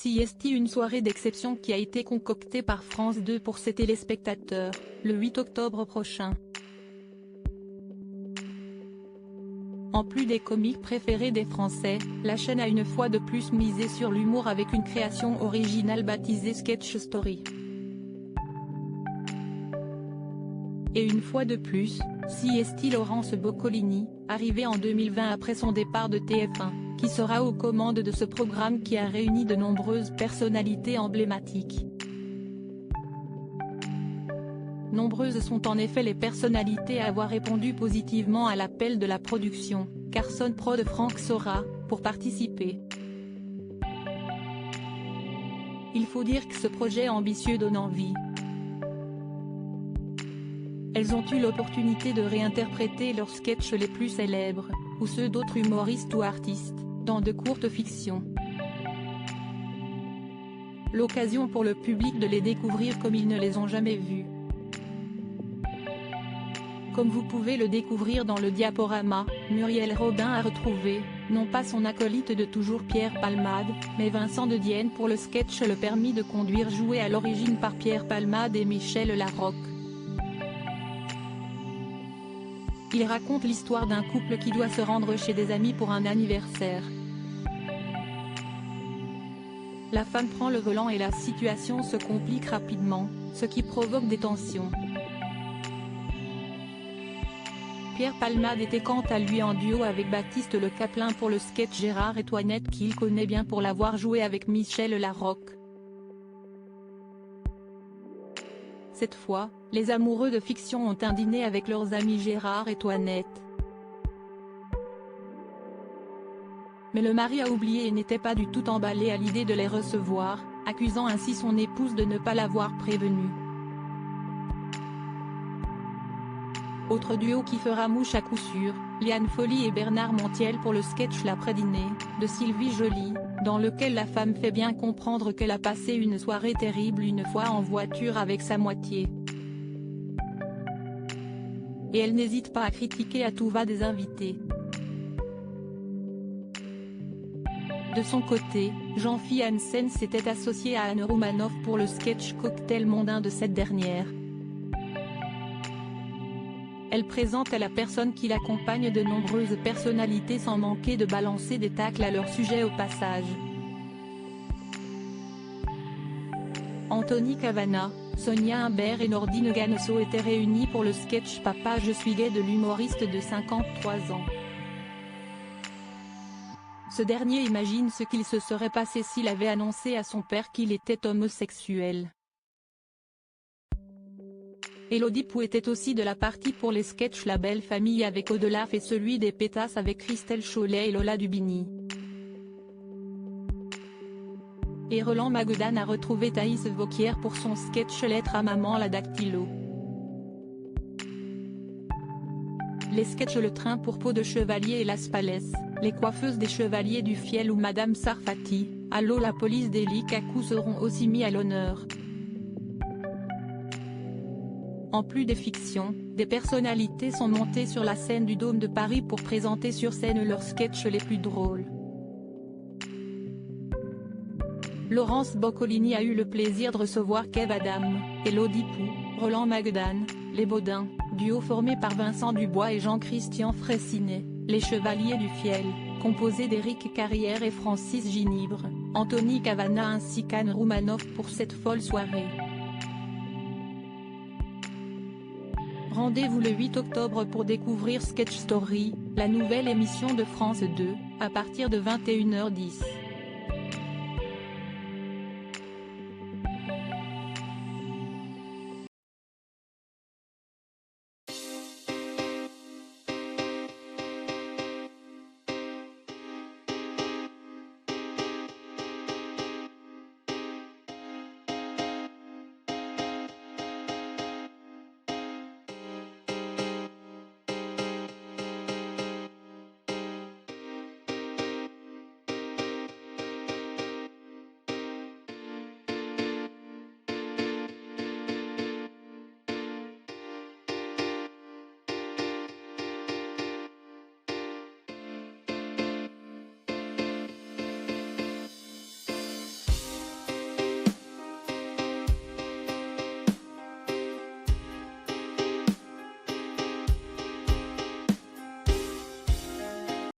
Siesti, une soirée d'exception qui a été concoctée par France 2 pour ses téléspectateurs, le 8 octobre prochain. En plus des comiques préférés des Français, la chaîne a une fois de plus misé sur l'humour avec une création originale baptisée Sketch Story. Et une fois de plus, Siesti Laurence Boccolini, arrivé en 2020 après son départ de TF1, qui sera aux commandes de ce programme qui a réuni de nombreuses personnalités emblématiques. Nombreuses sont en effet les personnalités à avoir répondu positivement à l'appel de la production, Carson Prod Franck Sora, pour participer. Il faut dire que ce projet ambitieux donne envie. Elles ont eu l'opportunité de réinterpréter leurs sketchs les plus célèbres, ou ceux d'autres humoristes ou artistes, dans de courtes fictions. L'occasion pour le public de les découvrir comme ils ne les ont jamais vus. Comme vous pouvez le découvrir dans le diaporama, Muriel Robin a retrouvé, non pas son acolyte de toujours Pierre Palmade, mais Vincent de Dienne pour le sketch Le permis de conduire joué à l'origine par Pierre Palmade et Michel Larocque. Il raconte l'histoire d'un couple qui doit se rendre chez des amis pour un anniversaire. La femme prend le volant et la situation se complique rapidement, ce qui provoque des tensions. Pierre Palmade était quant à lui en duo avec Baptiste Le Caplin pour le sketch Gérard et Toinette qu'il connaît bien pour l'avoir joué avec Michel Larocque. Cette fois, les amoureux de fiction ont un dîner avec leurs amis Gérard et Toinette. Mais le mari a oublié et n'était pas du tout emballé à l'idée de les recevoir, accusant ainsi son épouse de ne pas l'avoir prévenu. Autre duo qui fera mouche à coup sûr, Liane Folly et Bernard Montiel pour le sketch L'après-dîner, de Sylvie Joly, dans lequel la femme fait bien comprendre qu'elle a passé une soirée terrible une fois en voiture avec sa moitié. Et elle n'hésite pas à critiquer à tout va des invités. De son côté, Jean-Philippe Janssen s'était associé à Anne Romanoff pour le sketch Cocktail mondain de cette dernière. Elle présente à la personne qui l'accompagne de nombreuses personnalités sans manquer de balancer des tacles à leur sujet au passage. Anthony Cavana, Sonia Humbert et Nordine Ganesso étaient réunis pour le sketch Papa je suis gay de l'humoriste de 53 ans. Ce dernier imagine ce qu'il se serait passé s'il avait annoncé à son père qu'il était homosexuel. Élodie Pou était aussi de la partie pour les sketchs La Belle Famille avec Audelaf et celui des Pétasses avec Christelle Chollet et Lola Dubini. Et Roland Magudan a retrouvé Thaïs Vauquier pour son sketch Lettre à maman la dactylo. Les sketchs Le Train pour peau de chevalier et Las Palès, Les coiffeuses des chevaliers du Fiel ou Madame Sarfati, Allô la police d'Eli Kakou seront aussi mis à l'honneur. En plus des fictions, des personnalités sont montées sur la scène du Dôme de Paris pour présenter sur scène leurs sketchs les plus drôles. Laurence Boccolini a eu le plaisir de recevoir Kev Adam, Élodie Pou, Roland Magudan, Les Baudins, duo formé par Vincent Dubois et Jean-Christian Fraissinet, Les Chevaliers du Fiel, composé d'Éric Carrière et Francis Ginibre, Anthony Cavana ainsi qu'Anne Romanoff pour cette folle soirée. Rendez-vous le 8 octobre pour découvrir Sketch Story, la nouvelle émission de France 2, à partir de 21h10.